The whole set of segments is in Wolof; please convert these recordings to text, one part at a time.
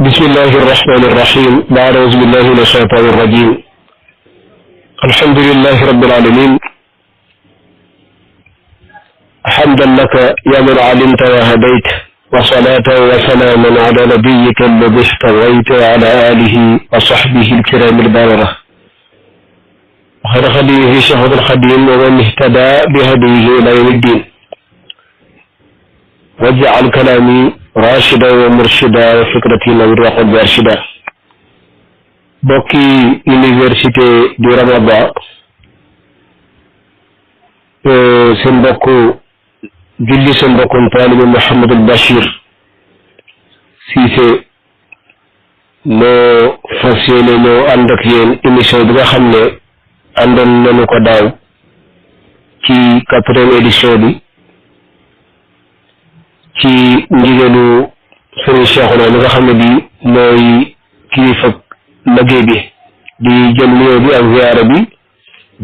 بسم الله الرحمن الرحيم بعد أعوذ بالله من الشيطان الرجيم الحمد لله رب العالمين حمدا لك يا من علمت وهديت وصلاة وسلاما على نبيك الذي استويت وعلى آله وصحبه الكرام الباررة وخير خديه شهد الخديم ومن اهتدى بهديه إلى يوم الدين واجعل كلامي راشدا ومرشدا وفكرتي نور وقلبي أرشدا bokki université du Ramaba seen mbokk julli seen mbokkum taalibe Mouhamadul Bachir Cissé moo fas yéene moo ànd ak yéen émission bi nga xam ne àndoon nañu ko daaw ci 4e édition bi ci ndigalu Serigne Cheikhouna mi nga xam ne bi mooy kilifa liggéey bi di jël nuyoo bi ak ziyaara bi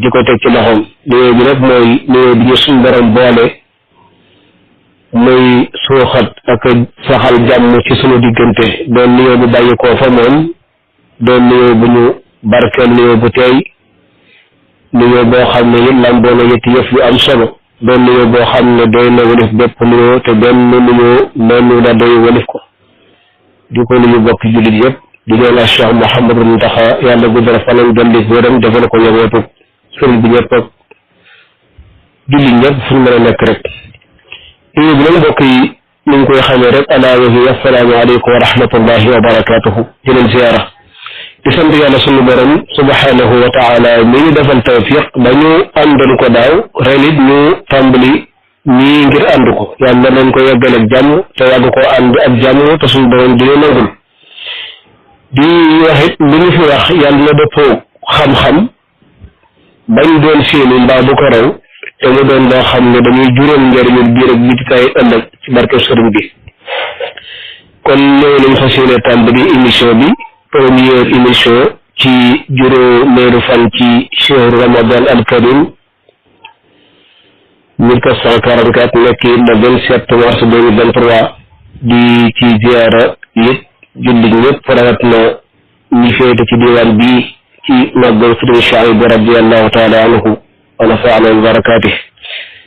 di ko teg ci loxoom nuyoo bi nag mooy nuyoo bi ñu suñu borom boole muy suuxat ak saxal jàmm ci sunu diggante doon nuyoo bu bàyyi koo fa moom doon nuyoo bu ñu barkeel nuyoo bu teey nuyoo boo xam ne it lamboo na yetti yëf yu am solo doon nuyoo boo xam ne doy na walif bépp nuyoo te benn nuyoo noonu la doy walif ko di ko nuyu bokki jullit yëpp di ñaan Cheikh Mouhamadou Mountakha yàlla guddal fanam dolli wéram defal ko njabootu sëriñ bi ñëpp ak jullit ñëpp fu ñu mën a nekk rek nuyu bi nag mbokk yi ñu ngi koy xamee rek alaa wa hiya assalaamu aleykum wa rahmatullahi wa barakatuhu di leen ziyaara di sant yàlla sunu borom subhanahu wa taala mi ñu defal tawfiq dañu àndoon ko daaw ren it ñu tàmbali ñii ngir ànd ko yàlla nañ ko yeggal ak jàmm te yàgg ko ànd ak jàmm te sunu borom di leen nangul di wax it lu ñu fi wax yàlla na dëppoo xam-xam bañ doon seeni mbaa bu ko raw te mu doon loo xam ne dañuy juróom njëriñul biir ak bitikaay ëllëg ci barke sëriñ bi kon ñëw nañ fas yéene tàmbali émission bi première émission ci juróomeelu fan ci shahru Ramadan al Karim 1444 nekk le 27 mars 2023 di ci ziyaara yëpp jullit ñëpp rawat na ñi féete ci diwaan bii ci màggal Sëriñ Chouaïbou radiyallahu taala anhu wa nafa'ana bi barakaatih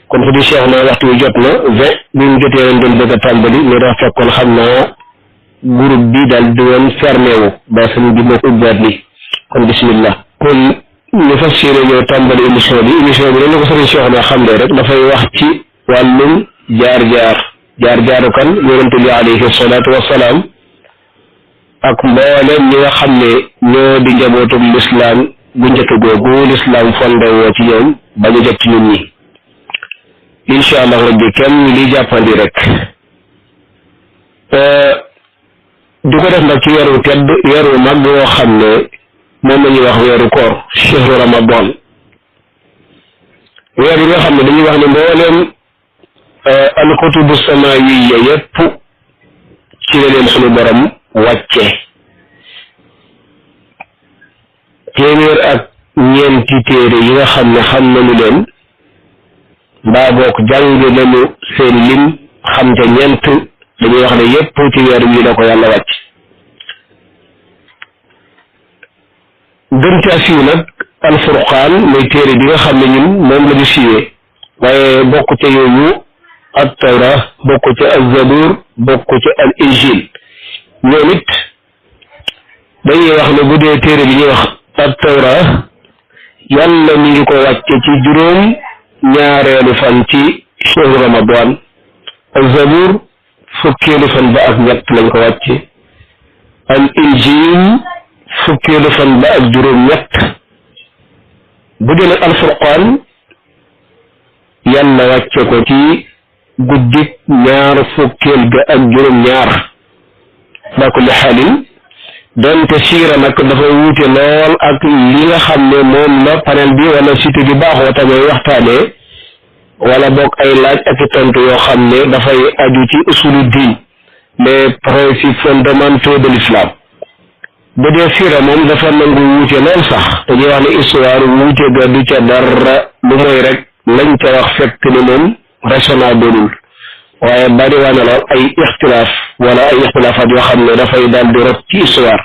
kon Sëriñ Cheikh na waxtu wi jot na 20 bi mu jotee leen doon bëgg a tàmbali mais dafa fekkoon xam naa groupe bi daal di woon fermé wu ba sëñ bi moo ko ubbaat ni kon bismillah kon ñu fas yéene ñëw tàmbali émission bi dañu ko Sëriñ Cheikh na xam ne rek dafay wax ci wàllum jaar-jaaru kan yonente bi alayhi salaatu wassalaam ak mboolem ñi nga xam ne ñoo di njabootum lislaam bu njëkk googu lislaam fondé woo ci ñoom ba ñu jot ci ñun ñi incha allah rabbi kenn li jàppandi rek di ko def nag ci weeru tedd weeru mag woo xam ne moom la ñuy wax weeru koor shahru ramadan weer yi nga xam ne dañuy wax ne mbooleem alkutubu samawiyya yépp ci la leen sunu borom wàcce téeméer ak ñeenti téere yi nga xam ne xam nañu leen mbaa boog jàng nañu seen lim xam ca ñeent dañuy wax ne yépp ci weer wi la ko yàlla wàcc gën caa siiw nag alfurqaan mooy téere bi nga xam ne ñun moom la ñu siiwee waaye bokk ca yooyu at tawra bokk ca az-zabur bokk ca al injil ñoom it dañuy wax ne bu dee téere bi ñuy wax at-tawra yàlla mi ngi ko wàcce ci juróom ñaareelu fan ci shahru ramadan az-zabur fukkeelu fan ba ak ñett lañ ko wàcce al injil fukkeelu fan ba ak juróom ñett bu dee nag al-furqaan yàlla wàcce ko ci guddik ñaar fukkeel ga ak juróom ñaar daa kulli xaalin donte siira nag dafa wuute lool ak li nga xam ne moom la panel bi wala site bi baaxoo tamit waxtaanee wala boog ay laaj ak i tontu yoo xam ne dafay aju ci usulu diin les principes fondamentaux de l'islam bu dee siira moom dafa nangu wuute lool sax dañuy wax ne histoire wuute ga du ca dara lu mooy rek lañ ca wax fekk ne moom raisonnable waaye bari waa na lool ay ixtilaaf wala ay xilaafaat yoo xam ne dafay daal di rot ci histoire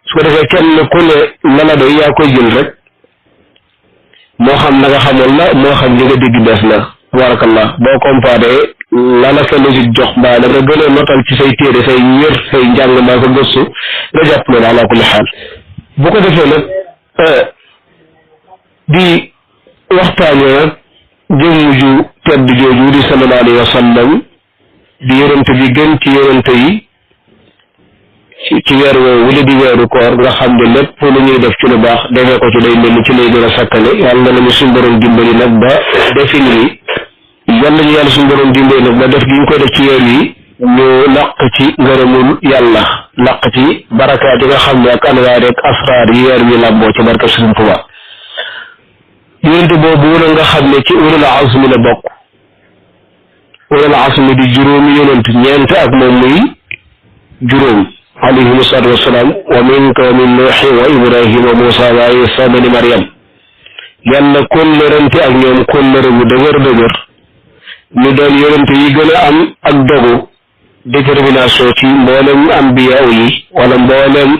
su ko defee kenn ku ne la la doy yaa koy jël rek moo xam na nga xamoon la moo xam li nga dégg bees la tabarakallah boo comparé la la sa logique jox mbaa la nga gën a notal ci say téere say wér say njàng mbaa sa gëstu nga jàpp loolu ala kulli xaal bu ko defee nag di waxtaanee nag jëmm ju tedd jooju di sallallahu alayhi wa sallam di yonent bi gën ci yonent yi ci weer woowu wala di weeru koor nga xam ne lépp lu ñuy def ci lu baax defee ko ci day mel ni ci lay gën a sakkane yàlla nañu suñu borom dimbali nag ba defin wi yàlla nañu yàlla suñu borom dimbali nag ba def gi ñu koy def ci weer yi ñu laq ci ngërëmul yàlla laq ci barakaat yi nga xam ne ak anwaar ak asraar yi weer wi làmboo ci barka Sëriñ Tuubaa yonent boobu la nga xam ne ci ulul azmi la bokk ulul azmi di juróomi yonent ñeent ak moom muy juróom alayhim salaatu wasalaam wa minka wa min nuuhi wa ibrahima wa muusa wa isa bani maryam yàlla kóllërante ak ñoom kóllëre bu dëgër ñu doon yonent yi gën a am ak dogu détermination ci mboolem ambiya yi wala mboolem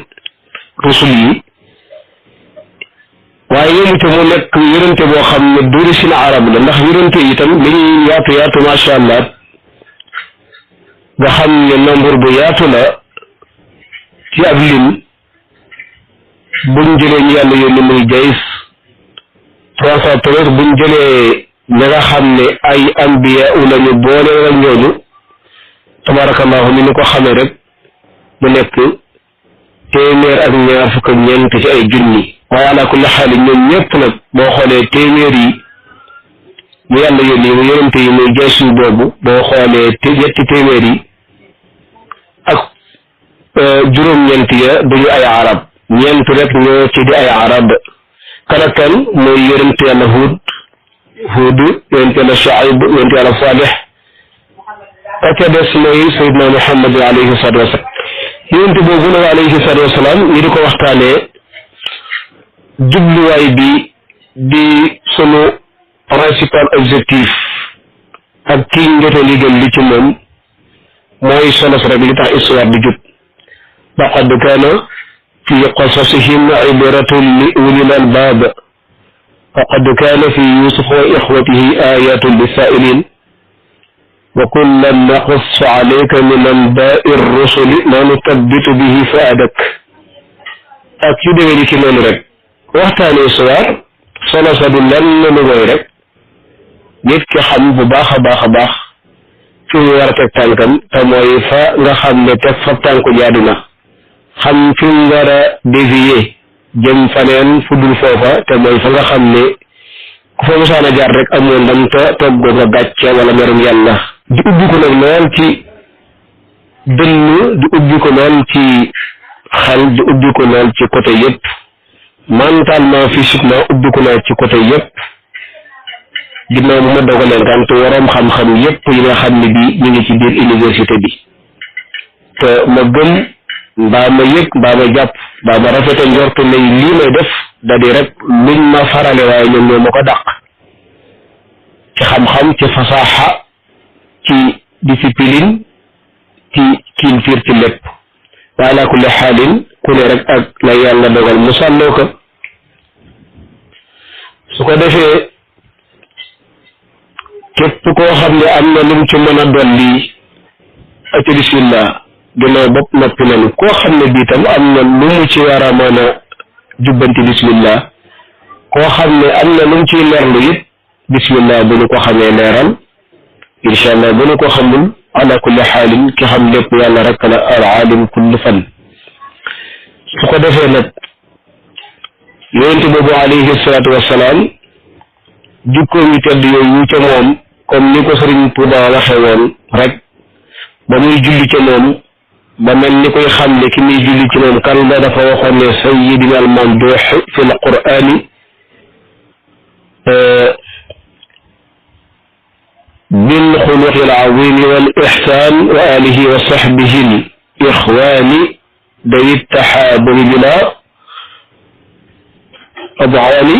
rusul yi waaye yonente mu nekk yonente boo xam ne d'origine arabe la ndax yonente yi itam li ñuy yaatu macha allah nga xam ne nombre bu yaatu la ci ab lim buñ jëlee ñu yàlla yónni muy jays 313 buñ jëlee ñi nga xam ne ay ambiya u lañu boole ak ñooñu tabarakallahu ni ñu ko xamee rek mu nekk téeméer ak ñaar fukk ak ñeent ci ay junni waaye ala kulli xaal ñoom ñëpp nag boo xoolee téeméer yi ñu yàlla yónni mu yonente yi muy jaysu boobu boo xoolee ñetti téeméer yi ak juróom-ñeent ya duñu ay arab ñeent rek ñoo ci di ay arab kanakan mooy yonent yàlla Huud yonent yàlla Shuayb yonent yàlla Saalix ka ca des mooy Seydina Muhammad alayhi salaatu wasalaam yonent boobu nag alayhi salaatu wasalaam ñi di ko waxtaanee jubluwaay bi di sunu principal objectif ak kii njot a liggéey li ci moom mooy solos rek li tax histoire di jub laqad kaana fi qasasihim ibratun li ulil albaab faqad kaana fi yusuf wa ixwatihi ayatun lissaa'ilin wa kullan naqussu alayka min anbaa'i rusuli ma nuthabbitu bihi fu'aadak ak yu demee ni ki noonu rek waxtaanee histoire solo sa du lenn lu mooy rek nit ki xam bu baax a baax fi mu war a teg tànkam te mooy fa nga xam ne teg fa tànku jaadu na xam fi mu war a dévier jëm faneen fu dul foofa te mooy fa nga xam ne ku fa musaana jaar rek amoo ndam te toggoo nga gàcce wala merum yàlla di ubbi ko nag lool ci dënn di ubbi ko lool ci xel di ubbi ko lool ci côté yëpp mentalement physiquement ubbi ko lool ci côté yëpp ginnaaw bu ma dogalee ngant waroom xam-xam yëpp yi nga xam ne bi ñu ngi ci biir université bi te ma gëm mbaa ma yëg mbaa ma jàpp mbaa ma rafete njortu ne lii may def da di rek luñ ma farale waaye ñoom ñoo ma ko dàq ci xam-xam ci fasaaxa ci discipline ci culture ci lépp wa ala kulli xaalin ku ne rek ak la yàlla dogal mu sàlloo ko su ko defee képp koo xam ne am na lum ci mën a dolli ak bismillah gannaaw bopp noppi nañu koo xam ne bii tam am na lu mu ci war a mën a jubbanti bismillah koo xam ne am na lu mu ciy leerlu it bismillah bu ñu ko xamee leeral incha allah bu ñu ko xamul ala kulli xaalin ki xam lépp yàlla rek la al aalim kulli fan su ko defee nag yonente boobu alayhi salaatu wassalaam jikkoom yu tedd yooyu ca moom comme ni ko Sëriñ Tuuba waxe woon rek ba muy julli ca moom ba mel ni koy xam ne ki muy julli ci moom kan la dafa waxoon ne sayyidina al mamduux fi l qur'ani bil xuluqi al azimi wal ixsaan wa alihi wa saxbihi l ixwaani dawi taxaaburi bila adwaani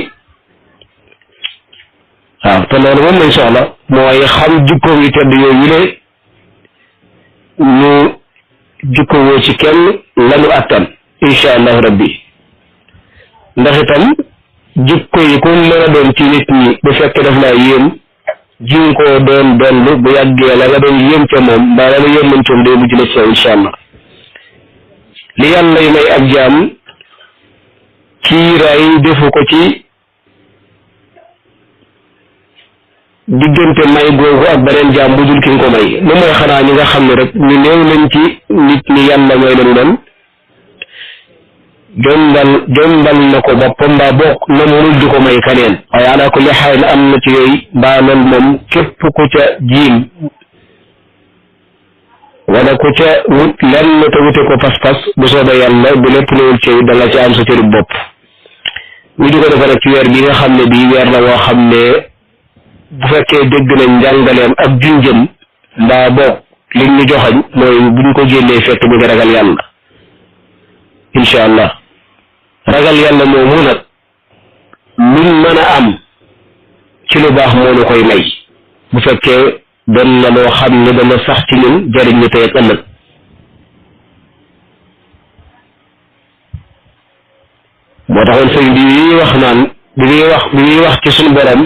waaw te loolu moom lañ soxla mooy xam jikkoom yu tedd yooyu le ñu jukkowoo ci kenn lañu attan insha allahu rabbi ndax itam jikko yi ku mën a doon ci nit ñi bu fekkee daf laa yéem jiw koo doon donlu bu yàggee la nga doon yéem ca moom mbaa la nga yéemantoon day mujj la ci yow insha allah li yàlla yi may ab jaam kiiraay defu ko ci diggante may googu ak beneen jaam bu dul ki nga ko may lu mooy xanaa ñi nga xam ne rek ñu néew lañ ci nit ñi yàlla may leen doon jombal na ko boppam mbaa bokk na mënul di ko may kaneen waaye ala kulli xaal am na ci yooyu mbaa loolu moom képp ku ca jiim wala ku ca wut lenn te wute ko pas-pas bu soobee yàlla bu lépp newul ci da nga ci am sa cëri bopp ñu di ko defe nag ci weer bi nga xam ne bii weer la woo xam ne bu fekkee dégg nañ njàngaleem ak junjëm mbaa bokk li ñu joxañ mooy bu ñu ko génnee fekk ñu ngi ragal yàlla insha allah ragal yàlla moomu nag luñ mën a am ci lu baax moo ñu koy may bu fekkee doon na loo xam ne dana sax ci ñun jariñ ñu tey ak ëllëg moo taxoon sëñ bi ñuy wax naan bi ñuy wax ci suñu borom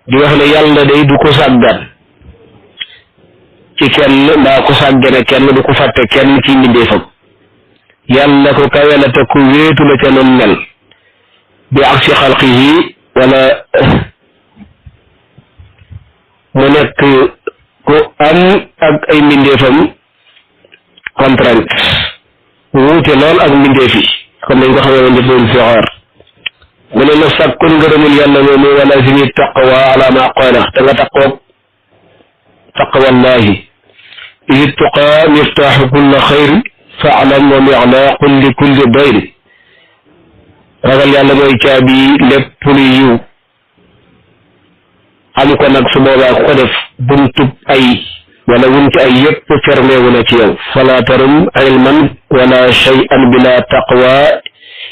di wax ne yàlla day du ko sàggan ci kenn mbaa ko sàggane kenn du ko fàtte kenn ci mbindeefam yàlla ko kawe la te ku wéetu la ca noonu mel bi ak si xalqihi wala mu nekk ku am ak ay mbindeefam contrainte wuute lool ak mbindeef yi comme nañ ko xamee woon jëfewul fixoor mu ne na sàkkul ngërëmul yàlla moomu wala sini taqwa ala ma qaala te nga taqoog taqwallahi id tuqaa miftaaxu kulla xayri faalam wa mixlaaqu li kulli dayri ragal yàlla mooy caabi lépp lu yiw am ko nag su boobaa ku ko def buntub ay wala wunti ay yépp fermé wu na ci yow fala tarum ilman wala shay'an bila taqwa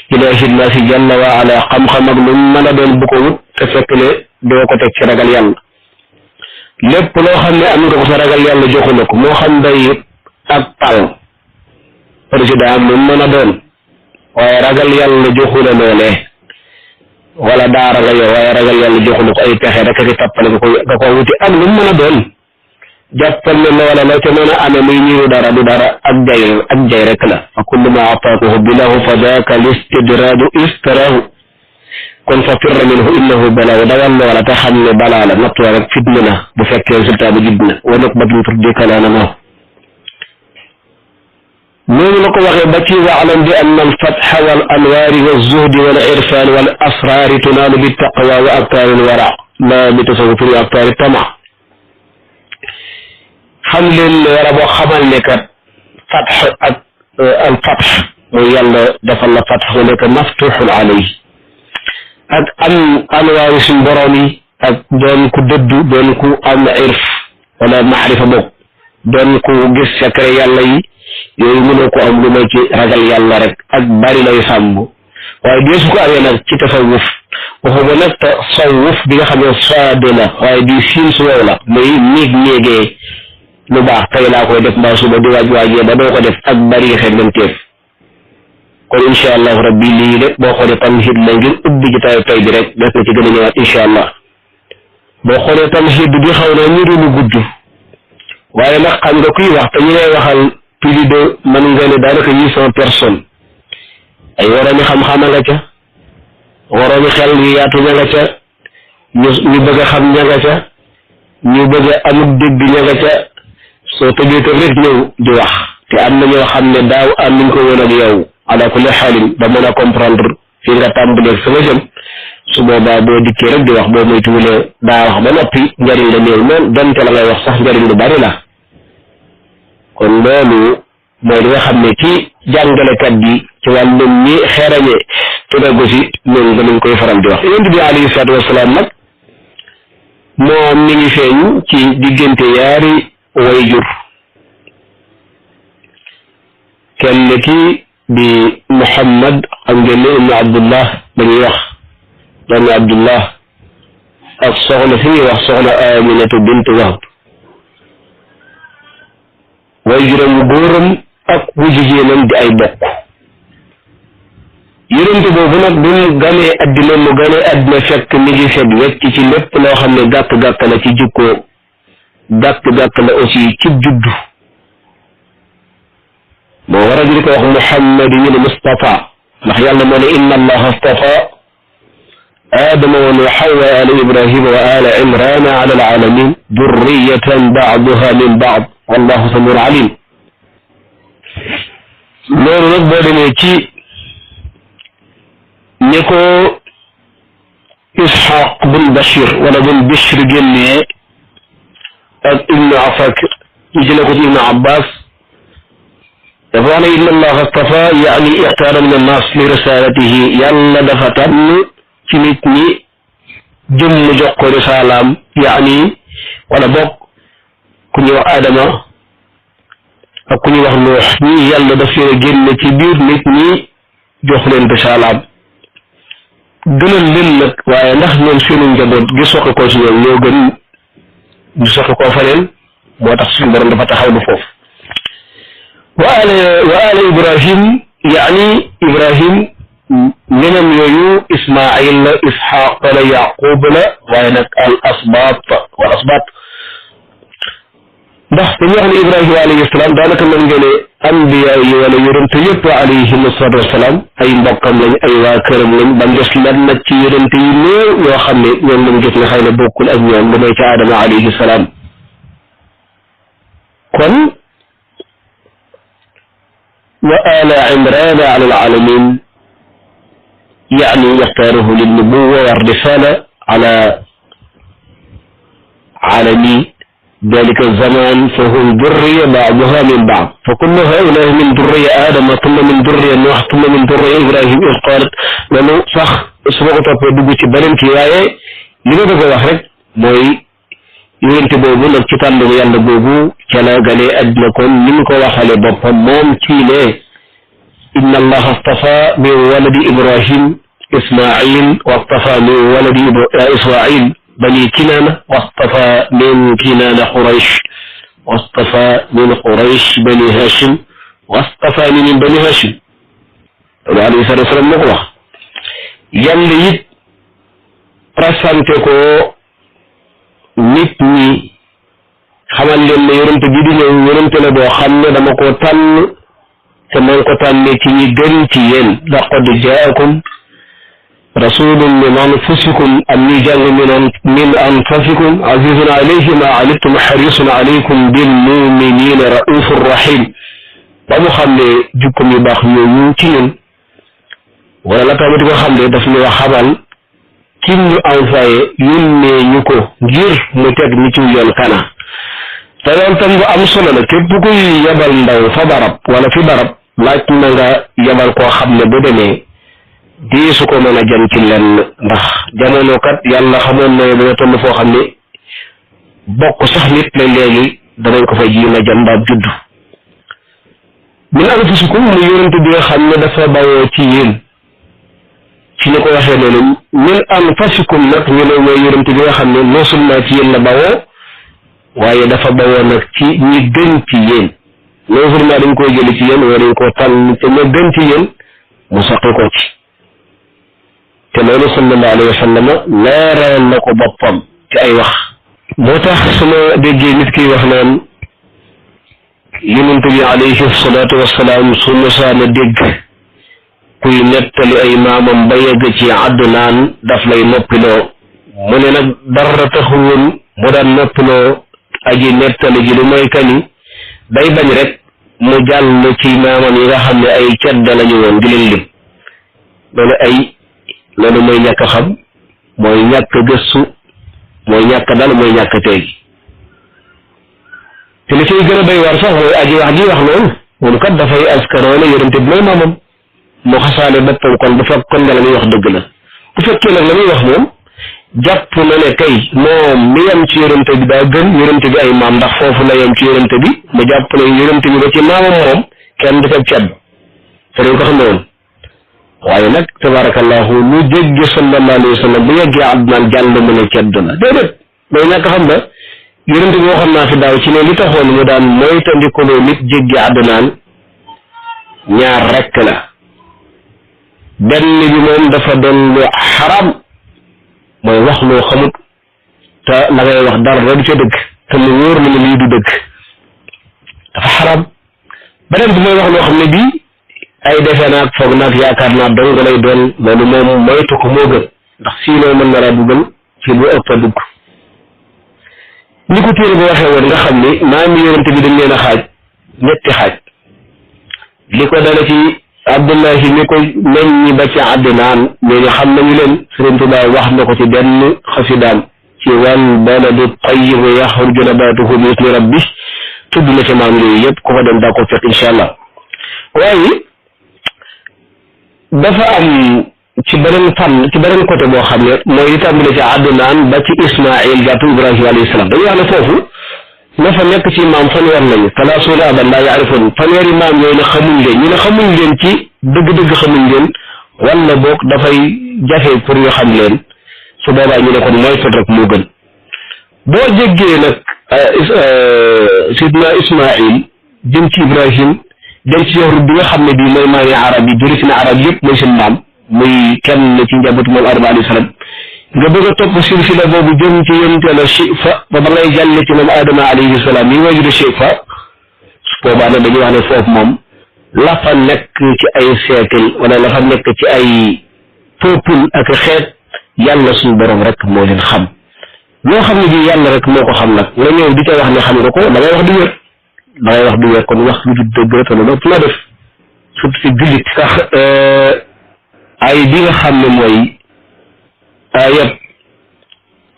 ilahi nnaasi jalla wa ala xam-xam ak lu mën a doon bu ko wut te fekk ne doo ko teg ci ragal yàlla lépp loo xam ne am nga ko sa ragal yàlla joxu na ko moo xam day ak pal président am lu mën a doon waaye ragal yàlla joxu la loolee wala daara nga yow waaye ragal yàlla joxu na ko ay pexe rek ak tappale nga ko wuti ak lu mën a doon jàppal ne loola la ca mën a amee muy niru dara du dara ak jay rek la fa kullu ma ataakuhu bilahu fa daaka listidraadu istarahu kon fa firra minhu innahu balaa dawal loola te xam ne balaa la natt rek fitna na bu fekkee résultat bi judd na wa nukbatun turdika lana no noonu la ko waxee ba ci waalam bi anna alfatxa wal anwaari wa zuhdi wal irfan wal asraari tunaalu bi taqwa wa aktaari alwara la bi tasawufi wa aktaari tama xam leen ne wara boo xamal ne kat fatx ak al fatx mooy yàlla defal la fatx mu nekk maftuxun alayhi ak am anwaari suñ borom yi ak doon ku dëddu doon ku am irf wala maarifa bokk doon ku gis secret yàlla yi yooyu mënoo ko am lu may ci ragal yàlla rek ak bari lay sàmm waaye dee su ko amee nag ci tasawuf waxuma nag tasawuf bi nga xam ne saade la waaye di siin su wow la muy néegee lu baax tey laa koy def mbaa suba di waajee ba doo ko def ak bari xemmanteef kon insha allah rabbi lii lépp boo xoolee tamhid la ngir ubbi jotaayu tey bi rek def na ci gën a ñëwaat insha allah boo xoolee tamhid bi xaw na niru lu gudd waaye nag xam nga kuy wax te ñu lay waxal plus de mën nga ne daanaka 800 personnes ay waroomi xam-xam a nga ca waroomi xel yu yaatu ña nga ca ñu bëgg a xam ña nga ca ñu bëgg a amul dégg ña nga ca soo tëjee tëb rek ñëw di wax te am na ñoo xam ne daaw am nañ ko woon ak yow ala kulli xaalin ba mën a comprendre fi nga tàmbalee fa nga jëm su boobaa boo dikkee rek di wax boo moytuwulee daa wax ba noppi njariñ la néew lool donte la ngay wax sax njariñ lu bari la kon loolu mooy li nga xam ne ci jàngalekat bi ci wàllum ñi xeerañe pédagogie loolu danañ koy faral di wax yonent bi alayhi salaatu wasalaam nag moom mi ngi feeñ ci diggante yaari wayjur kenn ki di Muhammad xam ngeen ne ibnu Abdullah dañuy wax doomu Abdullah ak soxna fi ñuy wax soxna Aminatu bint Wahb way juróom góoram ak wu jigéenam di ay bokk yonent boobu nag bi mu ganee addina mu ganee addina fekk mi ngi set wecc ci lépp loo xam ne gàkk-gàkk la ci jikko gàkk-gàkk la aussi ci juddu moo waral di ko wax muhammadin mustafa ndax yàlla moo ne inna allaha astafa adama wa nuuha wa ala ibrahima wa ala imrana ala alalamin durriyatan ba'duha min ba'd wallahu samiun alim loolu nag boo demee ci ni ko Ishaq bun Bashir wala bun Bishr génnee ak Ibnu Asakir ñu jëlee ko ci Ibnu Abbas dafa wax ne inna allaha astafa yaani ixtaara min annaas li risalatihi yàlla dafa tànn ci nit ñi jëmm jox ko risalaam yaani wala bokk ku ñuy wax Adama ak ku ñuy wax Nuux ñi yàlla daf leen a génne ci biir nit ñi jox leen risalaam gënal leen nag waaye ndax ñoom seenu njaboot gi soqi ko ci ñoom ñoo gën ñu soqi koo faneen moo tax suñu borom dafa taxaw lu foofu wa ala ibrahim yaani ibrahim ñeneen yooyu ismail la ishaq la yaqub la waaye nag al asbat wal asbat ndax dañuy wax ne ibrahima alayhi salaam daanaka mën nga ne anbiya yi wala yonente yëpp alayhim salaatu wasalaam ay mbokkam lañ ay waa këram lañ ba des lan nag ci yonente yi néew yoo xam ne ñoom lañ gis ne xëy na bokkul ak ñoom lu may ci aadama alayhi salaam kon wa ala imrana ala alalamin يعني يختاره للنبوة والرسالة على عالمي ذلك الزمان فهم ذرية بعضها من بعض فكل هؤلاء من ذرية آدم ثم من ذرية نوح ثم من ذرية إبراهيم إذ قالت لأنه صح اسمعوا تقول بنين كياية لماذا بقول أخرج موي ينتبهوا لك كتاب لغيان لبوبو كلا قالي أدنكم منك وخالي بطم موم كيلي إن الله اصطفى من ولد إبراهيم إسماعيل واصطفى من ولد إسرائيل بني كنانة واصطفى من كنانة قريش واصطفى من قريش بني هاشم واصطفى من بني هاشم عليه الصلاة والسلام نقوى يلي رسانتكو نتني xamal leen ne yonent bi di ñëw yonent la boo xam ne dama ko tànn te man ko tànnee ci ñi gën ci yéen laqad jaakum rasulun min anfusikum am ñi jàng min anfusikum azizun alayhi ma anittum harisun alaykum bil muminina raufur rahim ba mu xam ne jukkum yu baax yooyu ci ñun wala la tamit ko xam ne daf ñu wax xamal ki ñu envoyé yónnee ñu ko ngir mu teg ni ci yoon kana te loolu tam bu am solo la képp kuy yebal ndaw fa barab wala fi barab laaj na nga yebal koo xam ne bu demee di su ko mën a jëm ci lenn ndax jamono kat yàlla xamoon na dana toll foo xam ne bokk sax nit la léegi danañ ko fa ji na jëm ba judd min anfusikum mu yonent bi nga xam ne dafa bawoo ci yéen ci ñu ko waxee noonu min anfusikum nag ñu ne mooy yonent bi nga xam ne non seulement ci yéen la bawoo waaye dafa bawoo nag ci ñi gën ci yéen non seulement dañ koy jëli ci yéen waaye dañ koo tànn te ña gën ci yéen mu saqi ko ci te loolu sallallahu alayhi wa sallam leeral na ko boppam ci ay wax moo tax su ma déggee nit kiy wax naan yonent bi alayhi salaatu wasalaam su mosaana dégg kuy nettali ay maamam ba yegg ci àddunaan daf lay noppiloo mu ne nag dara taxuwoon mu daan noppiloo aji nettali ji lu mooy kani day bañ rek mu jàll ci maamam yi nga xam ne ay cedda lañu woon di leen lim loolu mooy ñàkk xam mooy ñàkk gëstu mooy ñàkk dal mooy ñàkk tey te li koy gën a doy war sax mooy aji wax ji wax loolu moom kat dafay askanoone yonente bi mooy maamam mu xasaale boppam kon bu fekk kon nga la muy wax dëgg la bu fekkee nag la muy wax moom jàpp na ne kay moom mi yem ci yonente bi daa gën yonente bi ay maam ndax foofu la yem ci yonente bi mu jàpp ne yonente bi ba ci maamam moom kenn du ko cedd te dañ ko xam ne woon waaye nag tabarakallahu lu jéggi sallallahu alayhi wa sallam bu yeggee Adnaan jàll mu ne cedd na déedéet loolu ñàkk xam nga yonent bi waxoon naa fi daaw ci ne li taxoon mu daan moytandikuloo nit jéggi Adnaan ñaar rekk la benn bi moom dafa doon lu xaram mooy wax loo xamut te la ngay wax dara du ca dëgg te mu wóor na ne lii du dëgg dafa xaram beneen bi mooy wax loo xam ne bii ay defe naag foog naag yaakaar naa dong lay doon loolu moom moytu ko moo gën ndax sinon mën na laa dugal ci lu ëpp a dugg ni ko téere bi waxee woon nga xam ni maam yi yonent bi dañ leen a xaaj ñetti xaaj li ko dala ci Abdullahi mi ko meññi ba ci Adnaan ñooñu xam nañu leen Sëriñ Tuubaa wax na ko ci benn xasidaam ci wal baladu tayyibu yaxruju nabaatuhu bi ismi rabbih tudd na ci maam yooyu yëpp ku ko dem daa ko fekk incha allah waaye dafa am ci beneen fànn ci beneen côté boo xam ne mooy li tàmbale ci Adnaan ba ci Ismaïl jàpp Ibrahima alayhi salaam dañuy wax ne foofu na fa nekk ci maam fanweer lañu talaasuuna aban laa yaarifoon fanweeri maam yooyu ne xamuñ leen ñu ne xamuñ leen ci dëgg-dëgg xamuñ leen wala boog dafay jafe pour ñu xam leen su boobaa ñu ne kon mooy fot rek moo gën boo jéggee nag sidna Ismaïl jëm ci Ibrahim dem ci Yahrub bi nga xam ne bii mooy maami arab yi jëri si na arab yëpp mooy seen maam muy kenn ci njabootu moom Adama alayhi salaam nga bëgg a topp silsila boobu jëm ci yonent Yàlla Shifa ba ngay jàll ci moom Adama alayhi salaam yi wajuru Shifa su boobaa nag dañuy wax ne foofu moom la fa nekk ci ay siècle wala la fa nekk ci ay peuple ak xeet yàlla suñu borom rek moo leen xam loo xam ne bii yàlla rek moo ko xam nag nga ñëw di ca wax ne xam nga ko da ngay wax du wér da ngay wax du wér kon wax lu du dëgg rek loolu ëpp la def surtout ci jullit sax ay bi nga xam ne mooy ayat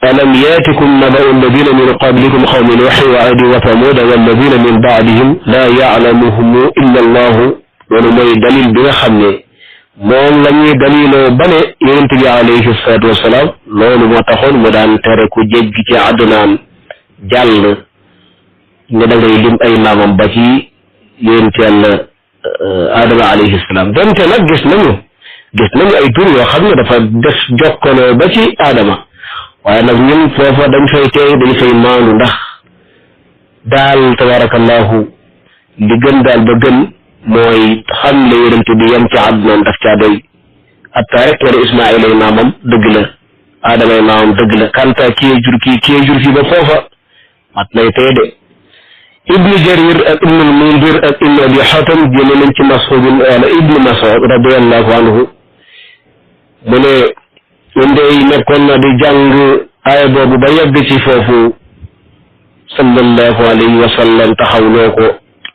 alam yaatikum naba'u alladina min qablikum qawmi nuuhin wa aadin wa thamuuda walladina min baadihim laa ya'lamuhum illa allahu loolu mooy dalil bi nga xam ne moom la ñuy daliloo ba ne yonent bi alayhi salaatu wasalaam loolu moo taxoon mu daan tere ku jéggi ci Adnaan jàll ne da ngay lim ay maamam ba ci yonent Yàlla Adama alayhi salaam donte nag gis nañu ay tur yoo xam ne dafa des jokkaloo ba ci Adama waaye nag ñun foofa dañ fay teey dañ fay maandu ndax daal tabarakallahu li gën daal ba gën mooy xam le yonent bi yem ci Adnaan daf caa doy hatta rek wala Ismaïl ay maamam dëgg la Adama ay maamam dëgg la kanta kii jur fii ba foofa mat nay tey de ibnu Jarir ak ibnu Mundir ak ibnu Abi Hatim génne nañ ci Mas'ud wala ibnu Mas'ud radiyallahu anhu mu ne ñun de nekkoon na di jàng aaya boobu ba yegg ci foofu sallallahu alayhi wa sallam taxawloo ko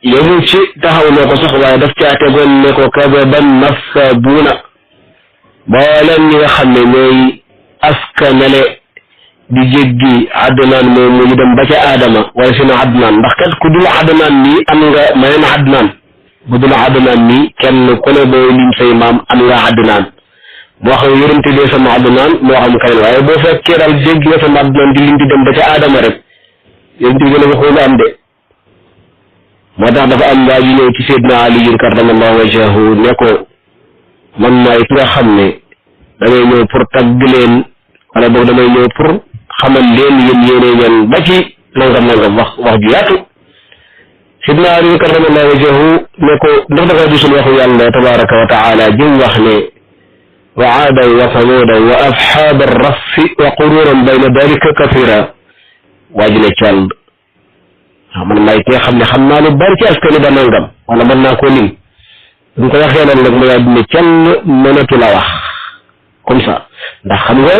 yemu ci taxawloo ko sax waaye daf caa tegoon ne ko kadaban nafsabuuna booleen ñi nga xam ne ñooy askanale di jéggi Adnaan moom mu ñu dem ba ca Adama wala si na Adnaan ndax kat ku dul Adnaan nii am nga meneen Adnaan bu dul Adnaan nii kenn ku ne boo lim say maam am nga Adnaan moo xam yonent bi sama Adnaan moo xam keneen waaye boo fekkee daal jéggi nga sama Adnaan di lim di dem ba ca Adama rek yonent bi gën a waxul am de moo tax dafa am waa ji ñëw ci Seydina Ali karramallahu wajhahu ne ko man maay ki nga xam ne damay ñëw pour tagg leen wala boog damay ñëw pour xamal leen yéen yéene ñan ba ci nangam wax ju yaatu Seydina Ali karramallahu wajhahu ne ko ndax da nga gisul waxu yàlla tabaraka wa taala jëm wax ne wa aadan wa samuudan wa asxaaba arrassi wa quruuran bayna dalika kathira waa ji ne càll man maay ki nga xam ne xam naa lu bari ci askani ba nangam wala mën naa koo lim duñ ko waxee noonu nag mu daal di ne càll mënatu la wax comme ça ndax xam nga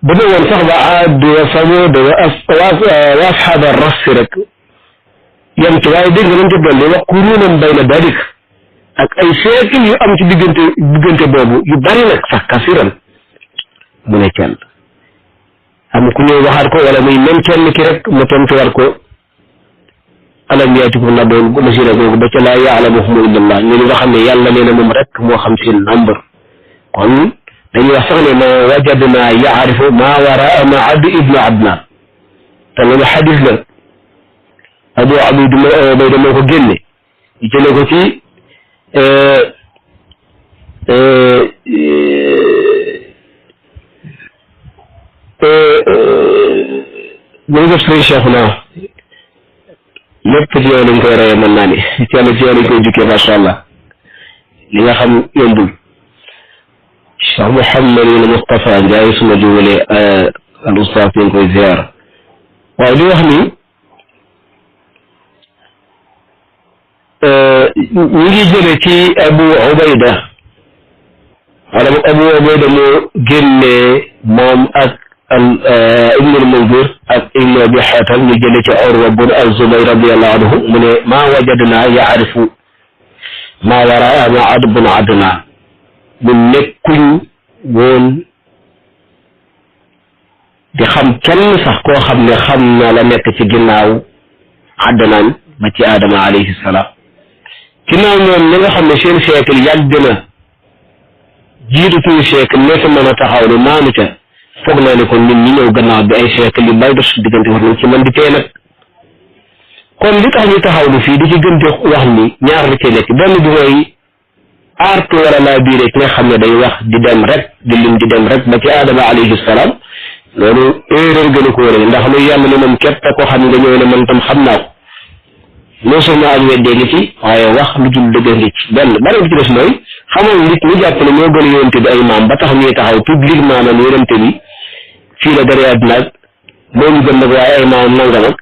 bu dee woon sax wa aad wa samuud wa asxaab ar-rass rek yem ci waaye dégg nga nañ ci dolli wa quruunan bayna dalik ak ay siècle yu am ci diggante boobu yu bari nag sax kasiran mu ne càll am ku ñëw waxaat ko wala muy même kenn ki rek mu tontuwaat ko alam yaatikum naba'ul ladina googu ba ca laa ya'lamuhum illa Allah ñu nga xam ne yàlla nee na moom rek moo xam seen nombre kon dañuy wax sax ne ma wajadna ya'rifu ma waraa Ma'ad ibnu Adnaan te loolu xadis la Abu Ubayda moo ko génne jële ko ci ñu ngi def sëriñ Cheikhuna ci yow lañ koy reyee mën naa ni kenn ci yow lañ koy jukkee macha allah li nga xam yombul Cheikh Mouhamadul Moustapha Ndiaye suma juwalee al oustaz ñu ngi koy ziar waaye li wax ni ñu ngi jële ci Abu Ubayda wala Abu Ubayda moo génnee moom ak ibn al-Munzir ak ibn Abi Hatim ñu jële ci Urwa bun al-Zubayr radiyallahu anhu mu ne maa wajadnaa yaarifu maa waraa Ma'ad bun Adnaan mu nekkuñ woon di xam kenn sax koo xam ne xam na la nekk ci ginnaaw Adnaan ba ci Adama alayhi salaam ginnaaw ñoom ñi nga xam ne seen siècle yàgg na jiitutuñu siècle nekk mën a taxaw lu maanu ca foog naa ne kon ñun ñi ñëw gannaaw bi ay siècle yu bari dox diggante war nañ ci mën di tee nag kon li tax ñu taxaw lu fii di ci gën di wax ni ñaar la ci nekk benn bi mooy artu wala laa biire ki nga xam ne day wax di dem rek di lim di dem rek ba ci Adama alayhi salaam loolu erreur gën a ko wëree ndax lu yàlla ne moom képp koo xam nga ñëw ne man tam xam naa ko non seulement ak weddee ngi ci waaye wax lu dul dëgg ngi ci benn beneen bi ci des mooy xamal nit ñi jàpp ne ñoo gën a yonente bi ay maam ba tax ñuy taxaw publiquement naan yonente bi fii la gëree àdduna ak moo ñu gën nag waaye ay maam nangam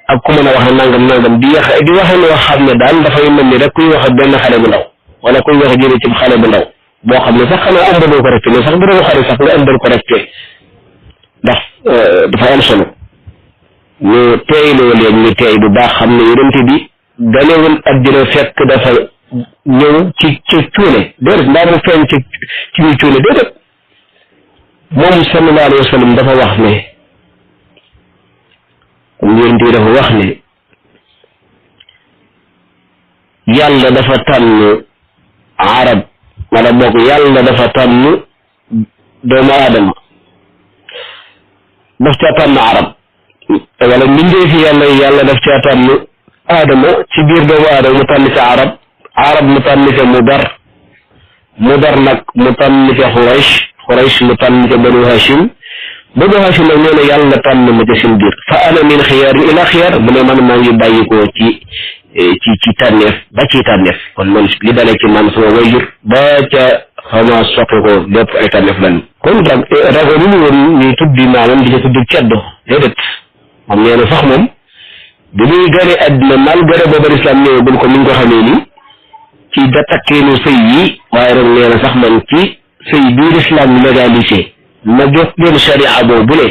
ak ku mën a wax ne nangam di waxe loo xam ne daal dafay mel ni rek kuy wax ak benn xale bu ndaw wala kuy wax jëlee ci xale bu ndaw boo xam ne sax xanaa am doo ko recté mais sax bu doon xale sax nga am ko recté ndax dafa am solo ñu teeyloo leen ñu teey bu baax xam ne yonente bi ganewul àddina fekk dafa ñëw ci cuune déedéet mbaa mu feeñ ci ñu cuune déedéet moom sallallahu alayhi wa sallam dafa wax ne yonente bi dafa wax ne yàlla dafa tànn arab wala boog yàlla dafa tànn doomu aadama daf caa tànn arab wala mbindee fi yàlla daf caa tànn aadama ci biir doomu aadama mu tànn ca arab mu tànn ca mudar nag mu tànn ca xuraysh mu tànn ca banu hashim nag nee na yàlla tànn ma ca seen biir fa ana min xiyaarin ila xiyaar mu ne man maa ngi bàyyikoo ci tànneef ba ci tànneef kon man li dalee ci man sama wayjur ba ca xama soqe ko lépp ay tànneef lan kon rago lu ñu woon ñuy tuddi maamam di ca tudd ceddo déedéet moom nee na sax moom bi muy gane àddina malgré booba lislaam ñëwagul ko ni nga ko xamee ni ci da takkeenu sëy yi waaye nag nee na sax man ci sëy bii lislaam légalisé ma jox leen sharia boobu ne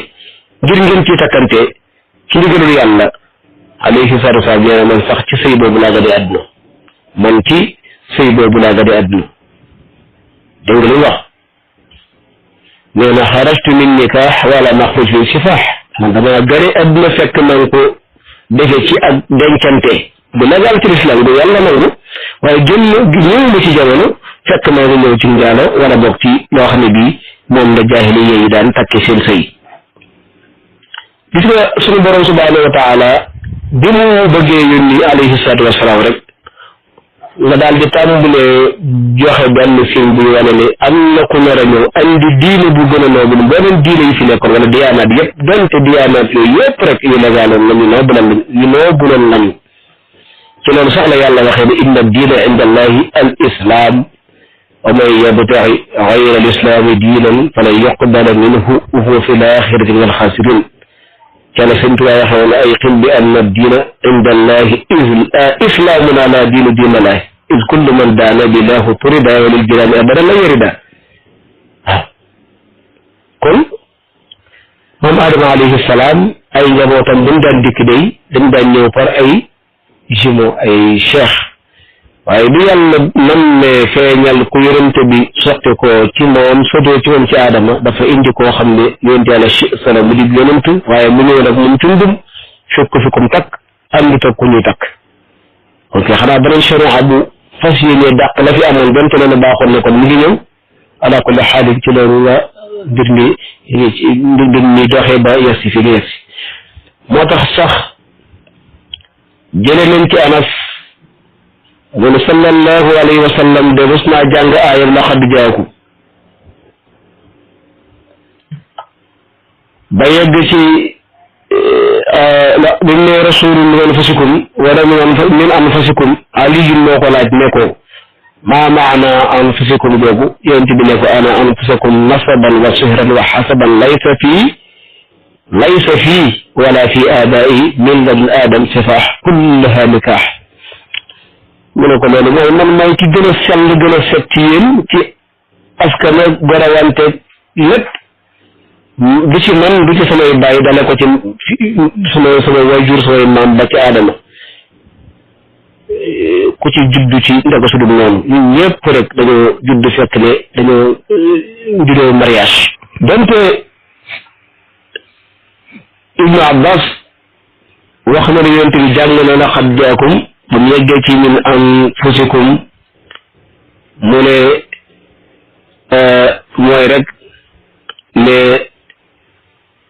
ngir ngeen ci takkante ci ndigalul yàlla alayhi salaatu wa salaam nee na man sax ci sëy boobu laa gade àdduna man ci sëy boobu laa gade àdduna dégg nga li wax nee na xarajtu min nikaax wala maxruj min sifaax man dama gane àdduna fekk man ko defe ci ak dencante bu légal ci lislaam du yàlla nangu waaye ñëw ma ci jamono fekk maa ngi ñëw ci njaalo wala boog ci loo xam ne bii moom la jaahiliya yi daan takke seen sëy gis nga suñu borom subhanahu wa taala bi mu bëggee yónni alayhi salaatu wasalaam rek nga daal di tàmbalee joxe benn film buy wane ne am na ku nar a ñëw andi diine bu gën a noobul beneen diine yi fi nekkoon wala diyaanaat yëpp donte diyaanaat yooyu yëpp rek yu légaloon lañu noobuloon lañu ci loolu sax la yàlla waxee ne inna diina inda allahi al islam wa man yabtaxi gayra al islaami diinan falan yuqbala minhu wa huwa fi l axirati min al xaasirin كان سنت ويحول أيقن بأن الدين عند الله إسلامنا لا دين الله إذ كل من دان بالله طرد وللجنان أبدا لا يرد كل moom Adama alayhi salaam ay njabootam dañ daan dikk day dañ daan ñëw par ay jumeaux ay cheikh waaye bi yàlla nam ne feeñal ku yonente bi sotti ko ci moom sotoo ci moom ci Adama dafa indi koo xam ne yonente yàlla sala mu di yonentu waaye mu ñëw nag moom tundum fekk fi kum takk àndut ak ku ñuy takk ok xanaa beneen sharia bu fas yéene dàq la fi amoon donte ne baaxoon ne kon mu ngi ñëw ala kulli xaalin ci loolu la mbir mi doxee ba yegsi fi yegsi moo tax sax jële nañ ci Anas mu ne sallallahu alayhi wa sallam de rus naa jàng aayam laqad jaakum ba yegg ci la bi ne rasulun min anfusikum wala min anfusikum aliyun moo ko laaj ne ko maa maana anfusikum boobu yonent bi ne ko ana anfusakum nasaban wa sihran wa hasaban laysa fii wala fi aabaa'i min ladun aadam sifaax kullaha nikaax mu ne ko loolu mooy man may ki gën a sell gën a set ci yéen ci askan ak gorawante lépp du ci man du ci samay bàyyi dale ko ci samay waajur samay maam ba ci aadama ku ci juddu ci ndaga sudum noonu ñun ñëpp rek dañoo juddu fekk ne dañoo juddoo mariage donte Ibnu Abbas wax na ne yonent bi jàng na laqad jaakum bu mu yeggee ci min anfusikum mu ne mooy rek ne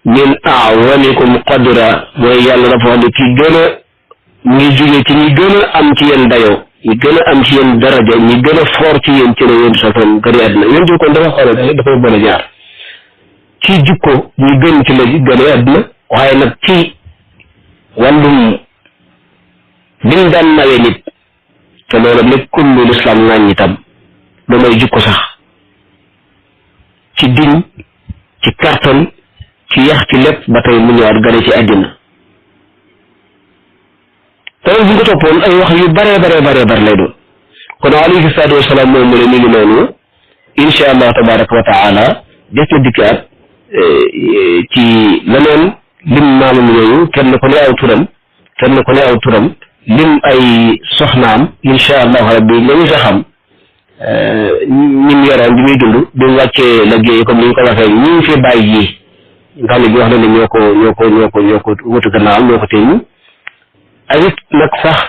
min a'zamikum qadra mooy yàlla dafa wax ne ki gën a ngi jóge ci ñi gën a am ci yéen dayoo ñi gën a am ci yéen daraja ñi gën a foor ci yéen ci ne yéen safam gëri àddina yéen di kon dafa xoole dafay boole ñaar ci jikko ñi gën ci la gëri àddina waaye nag ci wàllum biñ daan nawee nit te loolu nekkul lu lislaam naan itam lu may jikko sax ci diñ ci kartan ci yax ci lépp ba tey mu ñëwaat gane ci àddina te bu ñu ko toppoon ay wax yu bare lay doon kon alayhi salaatu wasalaam moom mu ne mi ngi noonu insha allah tabaraka wa taala des na dikkaat ci leneen lim maamam yooyu kenn ku ne aw turam lim ay soxnaam insha allah rabbi lañu sa xam ñim yoroon bi muy dund bi mu wàccee liggéey comme ni ñu ko waxee ñi ngi fi bàyyi yi nga xam ne bi wax na ne ñoo ko wutu gannaaw ñoo ko téeñu ak it nag sax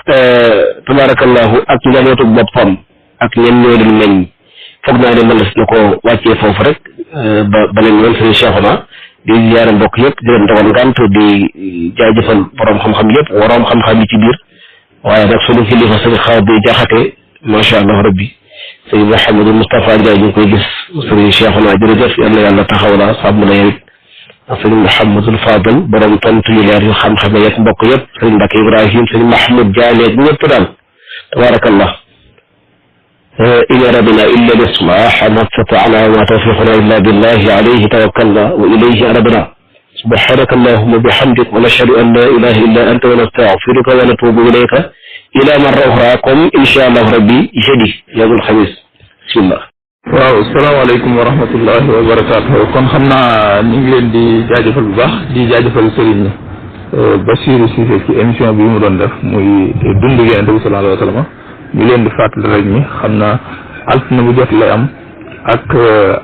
tabarakallahu ak njabootu boppam ak ñen ñoo leen meññ foog naa ne mën na ko wàccee foofu rek ba leen yoon sëñ Cheikhouna di ziyaare mbokk yëpp di leen dogal ngant di jaajëfal borom xam-xam yëpp waroom xam-xam yi ci biir waaye nag sunu kilifa sëñ Xaadi Jaxate macha allah rabbi sëñ Mouhamadou Moustapha Ndiaye ñu ngi koy gis sëñ Cheikhouna jërëjëf yal na yàlla taxaw la sàmm la yow it ak sëñ Mouhamadou Fadal borom tontu yu leer yu xam-xam yeeg mbokk yëpp sëñ Mbacke Ibrahim sëñ Mahmoud Diané bu ñëpp daal tabarakallah إن أردنا إلا الإصلاح ما استطعنا وما توفيقنا إلا بالله عليه توكلنا وإليه أنبنا سبحانك اللهم وبحمدك ونشهد أن لا إله إلا أنت ونستغفرك ونتوب إليك إلى مرة أخرى إن شاء الله ربي جدي يوم الخميس بسم الله. waaw salaamaaleykum wa rahmatullahi wa barakaatuh kon xam naa ñu ngi leen di jaajëfal bu baax di jaajëfal Serigne Bassirou Cissé ci émission bi mu doon def muy dund Yonent bi sallallahu alayhi wa sallam ñu leen di fàttali rek ni xam naa altine bu jot lay am ak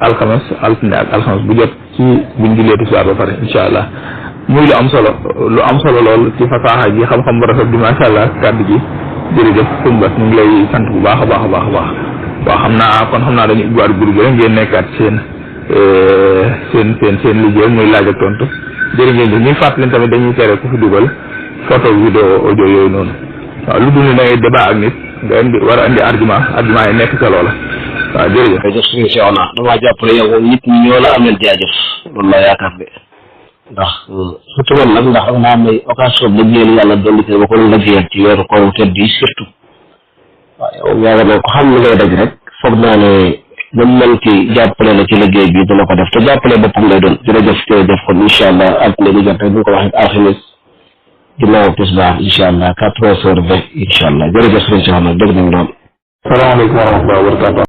alxames altine ak alxames bu jot ci buñ jullee tisbaar ba pare incha allah muy lu am solo lool ci fasaaxa ji xam-xam bu rafet bi macha allah kàddu gi jërëjëf sëñ Bass ñu ngi lay sant bu baax a baax waaw xam naa dañuy ubbiwaat groupe bi rek ngeen nekkaat seen liggéey muy laaj ak tontu jërë ngeen jëf ñuy fàttali tamit dañuy tere ku fi dugal photo vidéo audio yooyu noonu waaw lu dul ni da ngay débat ak nit nga indi war a indi argument yi nekk ca loola waaw jërëjëf. jërëjëf suñu Cheikhouna damaa jàpp ne yow nit ñi ñoo la amel jaajëf loolu laa yaakaar de ndax surtout man nag ndax naa may occasion bi liggéeyal yàlla dolli ci ba ko liggéeyal ci weeru koor tedd yi surtout waaw yow yaakaar naa ko xam ne ngay daj rek foog naa ne ba mu mën ci jàppale la ci liggéey bi dina ko def te jàppale boppam lay doon jërëjëf kon incha allah altine bi jot rek bu ñu ko waxee alxames ginnaaw tisbaar incha allah 4h20 incha allah jërëjëf sëñ Cheikhouna dégg nañ lool. salaamaaleykum wa rahmatulah wa barakatuh